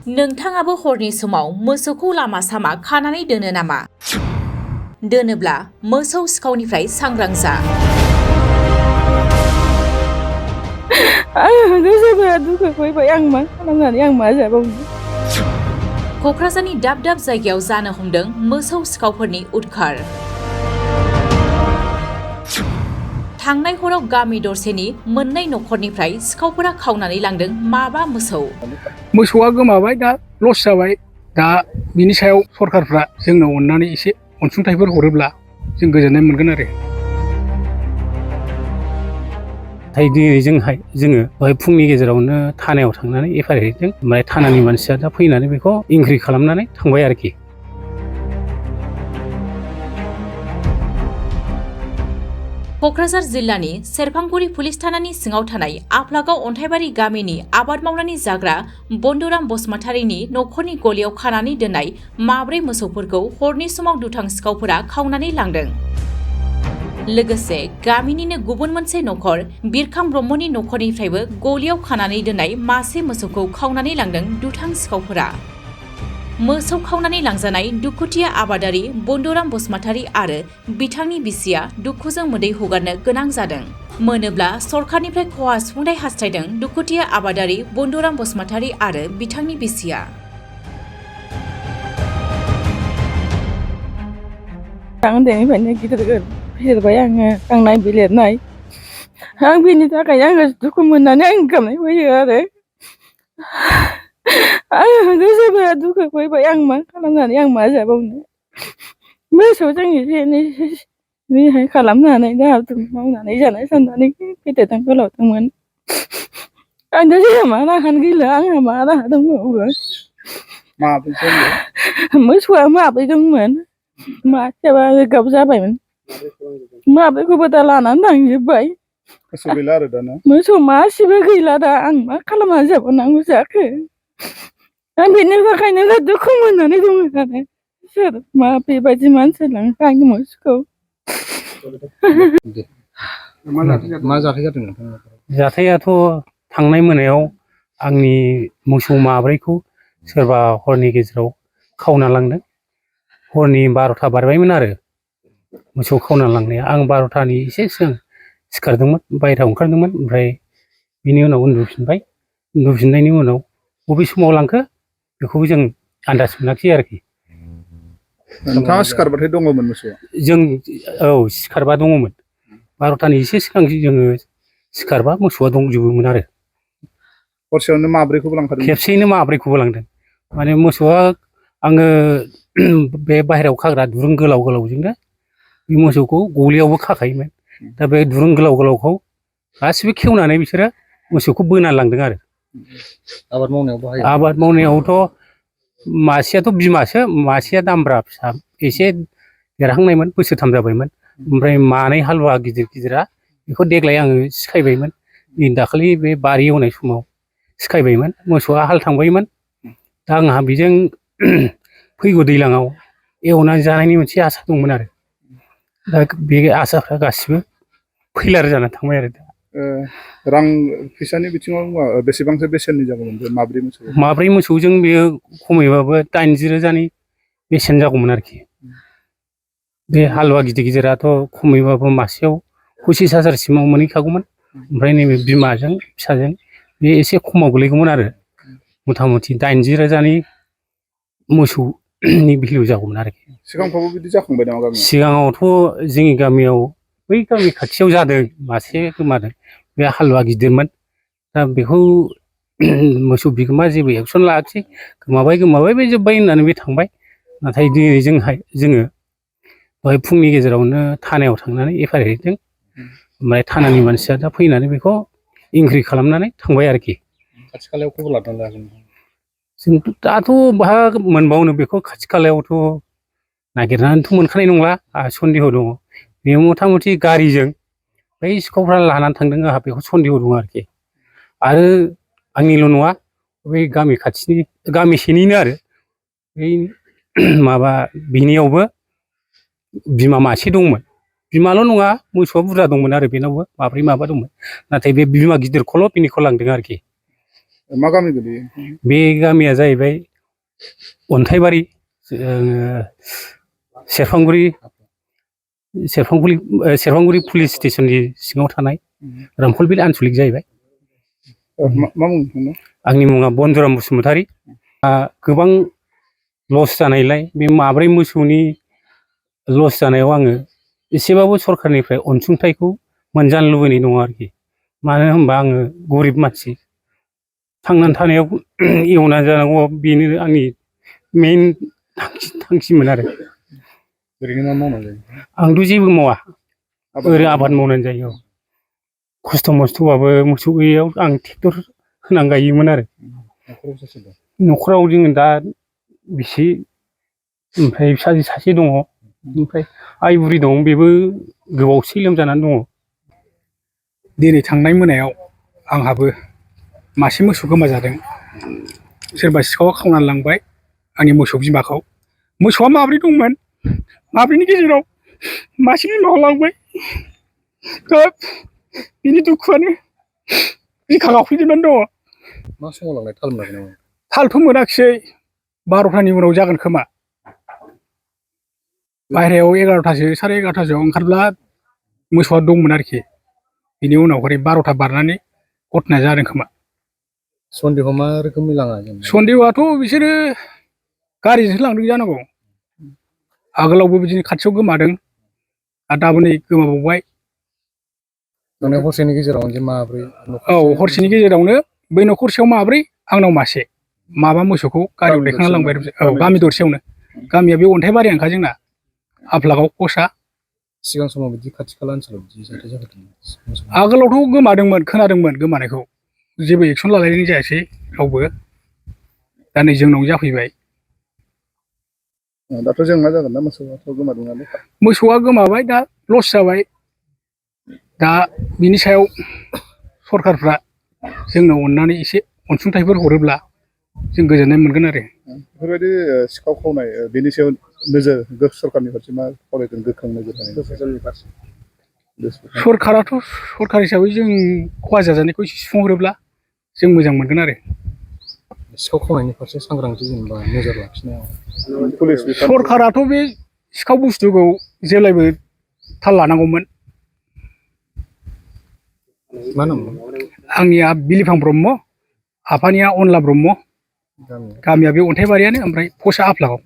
नोंथाङाबो हरनि समाव मोसौखौ लामा सामा खानानै दोनो नामा? दोनोब्ला मोसौ सिखावनिफ्राय सांग्रां जा। क'क्राझारनि दाब दाब जायगायाव जानो हमदों मोसौ सिखावफोरनि उदखार। थांनाय हराव गामि दरसेनि मोननै नखरनिफ्राय सिखावफोरा खावनानै लांदों माबा मोसौ। मोसौआ गोमाबाय, दा लस जाबाय। दा बिनि सायाव सरखारफ्रा जोंनो अननानै एसे अनसुंथाइफोर हरोब्ला जों गोजोननाय मोनगोन आरो। जोङो दहाय फुंनि गेजेरावनो थानायाव थांनानै एफआइआर हैदों। ओमफ्राय थानानि मानसिया दा फैनानै बेखौ इनक्वायरि खालामनानै थांबाय आरोखि। क'क्राझार जिल्लानि सेरफांगुरि पुलिस थानानि सिङाव थानाय आफ्लागाव अन्थाइबारि गामिनि आबाद मावनानै जाग्रा बन्दुराम बसुमतारीनि नखरनि गलियाव खानानै दोननाय माब्रै मोसौफोरखौ हरनि समाव दुथां सिखावफोरा खावनानै लांदों। लोगोसे गामिनिनो गुबुन मोनसे नखर बिरखां ब्रह्मनि नखरनिफ्रायबो गलियाव खानानै दोननाय मासे मोसौखौ खावनानै लांदों दुथां सिखावफोरा। मोसौ खावनानै लांजानाय दुखुथिया आबादारि बन्दुराम बसुमतारी आरो बिथांनि बिसिया दुखुजों मोदै हुगारनो गोनां जादों। मोनोब्ला सरखारनिफ्राय खहा सुफुंनाय हास्थायदों दुखुथिया आबादारि बन्दुराम बसुमतारी आरो बिथांनि बिसिया। उन्दैनिफ्रायनो गिदिर फेदेरबाय आङो गांनाय बिलिरनाय। आं बेनि थाखाय आङो दुखु मोननानै आं गाबनाय फैयो आरो। आं गोसोफोरा दुखु फैबाय, आं मा खालामनानै आं मा जाबावनो। मोसौजों एसे एनै रेहाय खालामनानै दाहार मावनानै जानाय साननानै फेदेरदों फोलावदोंमोन। आं दा जेबो मा राहायानो गैला, आंहा मा राहा दंबावो। मोसौआ माब्रै दंमोन, मासेयाबा गाब जाबायमोन। माब्रैखौबो दा लानानै थांजोब्बाय। मोसौ गैला आरो दाना? मोसौ मासेबो गैला दा। आं मा खालामनानै जाबावनांगौ जाखो। आं बेनि थाखायनो दुखु मोननानै दङ आरो। सोर मा बेबायदि मानसि लांखो आंनि मोसौखौ। मा जाथाय जादों नोंथां? जाथायाथ' थांनाय मोनायाव आंनि मोसौ माब्रैखौ सोरबा हरनि गेजेराव खावना लांदों। हरनि 12था बारबायमोन आरो मोसौ खावना लांनाया। आं 12थानि एसे सिगां सिखारदोंमोन, बायहेरायाव ओंखारदोंमोन। ओमफ्राय बिनि उनाव उन्दुफिनबाय। उन्दुफिननायनि उनाव बबे समाव लांखो बेखौबो जों आन्दाज मोनाखिसै आरोखि। नोंथाङा सिखारबाथाय दङमोन मोसौआ? जों सिखारबा दङमोन। 12थानि एसे सिगां जोङो सिखारबा मोसौआ दंजोबोमोन आरो। हरसेयावनो माब्रैखौबो लांखादों? खेबसेयैनो माब्रैखौबो लांदों। माने मोसौआ आङो बे बाहेरायाव खाग्रा दुरुं गोलाव गोलावजोंनो बे मोसौखौ गलियावबो खाखायोमोन। दा बे दुरुं गोलाव गोलावखौ गासिबो खेवनानै बिसोरो मोसौखौ बोना लांदों आरो। आबाद मावनायाव बाहायो? आबाद मावनायावथ' मासेयाथ' बिमासो, मासेया दामब्रा फिसा एसे देरहांनायमोन, बोसोरथाम जाबायमोन। ओमफ्राय मानै हालुवा गिदिर गिदिरा बेखौ देग्लाय आङो सिखायबायमोन। दाखालि बे बारि एवनाय समाव सिखायबायमोन। मोसौआ हाल थांबायमोन। दा आंहा बेजों फैगौ दैज्लाङाव एवनानै जानायनि मोनसे आसा दंमोन आरो। दा बे आसाफ्रा गासिबो फैलार जानानै थांबाय आरो। दा रां फैसानि बिथिङाव बेसेबांसो बेसेननि जागौमोन बे माब्रै मोसौ? माब्रै मोसौजों बेयो खमैबाबो 80,000 बेसेन जागौमोन आरोखि। बे हालुवा गिदिर गिदिराथ' खमैबाबो मासेयाव 25,000सिमाव मोनहैखागौमोन। ओमफ्राय नैबे बिमाजों फिसाजों बे एसे खमाव गोलैगौमोन आरो। मथा मथि 80,000नि मोसौनि भेलु जागौमोन आरोखि। सिगांफ्रावबो बिदि जाखांबाय नामा गामियाव? सिगाङावथ' जोंनि गामियाव बै गामि खाथियाव जादों, मासे गोमादों। बे हालुवा गिदिरमोन। दा बेखौ मोसौ बिगोमा जेबो एक्सन लायाखिसै। गोमाबाय बे जोब्बाय होननानै बे थांबाय। नाथाय दिनै जोङो दहाय फुंनि गेजेरावनो थानायाव थांनानै एफआइआर हैदों। ओमफ्राय थानानि मानसिया दा फैनानै बेखौ इनक्वायरि खालामनानै थांबाय आरोखि। खाथि खालायाव खबर लादोंना लायाखै? जोंथ' दाथ' बहा मोनबावनो बेखौ, खाथि खालायावथ' नागिरनानैथ' मोनखानाय नंला, आंहा सन्देह दङ। बेयो मथा मथि गारिजों बै सिखावफ्रा लानानै थांदों, आंहा बेखौ सन्देह दं आरोखि। आरो आंनिल' नङा, बै गामि खाथिनि गामिसेनिनो आरो बै माबा बिनियावबो बिमा मासे दंमोन। बिमाल' नङा, मोसौआ बुरजा दंमोन आरो बेनावबो माब्रै माबा दंमोन। नाथाय बे बिमा गिदिरखौल' बिनिखौ लांदों आरोखि। मा गामि गोलैयो? बे गामिया जाहैबाय अन्थाइबारि सेरफांगुरि पुलिस स्टेसननि सिङाव थानाय रामफलबिल आनसलिक जाहैबाय। मा मुं नोंथांना? आंनि मुङा बन्दुराम बसुमतारी। गोबां लस जानायलाय बे माब्रै मोसौनि लस जानायाव आङो एसेबाबो सरखारनिफ्राय अनसुंथाइखौ मोनजानो लुबैनाय दङ आरोखि। मानो होनबा आङो गरिब मानसि, थांनानै थानायाव एवनानै जानांगौ बेनो आंनि मेइन थांखिमोन आरो। ओरैनो मा मावनानै जायो? आंथ' जेबो मावा, ओरै आबाद मावनानै जायो। खस्थ' मस्थ'बाबो मोसौ गैयैयाव आं ट्रेक्टर होनानै गायोमोन आरो। न'खराव सोर सोर दं? न'खराव जोङो दा बिसि ओमफ्राय फिसाजो सासे दङ, ओमफ्राय आइ बुरि दं, बेबो गोबावसै लोमजानानै दङ। दिनै थांनाय मोनायाव आंहाबो मासे मोसौ गोमाजादों। सोरबा सिखावा खावनानै लांबाय आंनि मोसौ बिमाखौ। मोसौआ माब्रै दंमोन, माब्रैनि गेजेराव मासे बिमाखौ लांबाय। खोब बिनि दुखुआनो बिखा गावफैजोबनानै दङ। मा समाव लांनाय थाल मोनाखै नामा? थालथ' मोनाखिसै, 12थानि उनाव जागोन खोमा। बाहेरायाव 11थासो साराय 11थासोआव ओंखारब्ला मोसौआ दंमोन आरोखि। बिनि उनाव हरै 12था बारनानै घटनाया जादों खोमा। सन्देहआ मा रोखोमनि लाङा? सन्देहआथ' बिसोरो गारिजोंसो लांदों जानांगौ। आगोलावबो बिदिनो खाथियाव गोमादों आरो दाबो नै गोमाबावबाय। माने हरसेनि गेजेराव जे माब्रै? औ, हरसेनि गेजेरावनो बै न'खरसेयाव माब्रै, आंनाव मासे। माबा मोसौखौ गारियाव दैखांना लांबाय। औ, गामि दरसेयावनो। गामिया बे अन्थाइबारियानोखा जोंना, आफलागाव पस्टआ। सिगां समाव बिदि खाथि खाला ओनसोलाव बिदि जाथाय जाफेरदोंमोन? आगोलावथ' गोमादोंमोन, खोनादोंमोन गोमानायखौ। जेबो एक्सन लालायनाय जायासै रावबो। दा नै जोंनाव जाफैबाय। दाथ' जेंना जागोन ना, मोसौआथ' गोमादों नालाय? मोसौआ गोमाबाय, दा लस जाबाय। दा बिनि सायाव सरखारफ्रा जोंनाव अननानै एसे अनसुंथाइफोर हरोब्ला जों गोजोननाय मोनगोन आरो। बेफोरबायदि सिखाव खावनाय, बेनि सायाव नोजोर सरखारनि फारसे मा खावलायगोन? गोख्रों नोजोर होनायनि फारसे। सरखाराथ' सरखार हिसाबै जों खहा जाजानायखौ एसे सुफुंहरोब्ला जों मोजां मोनगोन आरो। सिखाव खावनायनि फारसे सांग्रांथि, जेनेबा नोजोर लाखिनायाव सरखाराथ' बे सिखाव बुस्थुखौ जेब्लायबो थाल लानांगौमोन। मा नाम? आंनिया बिलिफां ब्रह्म, आफानिया अनला ब्रह्म। गामिया बे अन्थाइबारियानो, ओमफ्राय पस्टआ आफलागाव।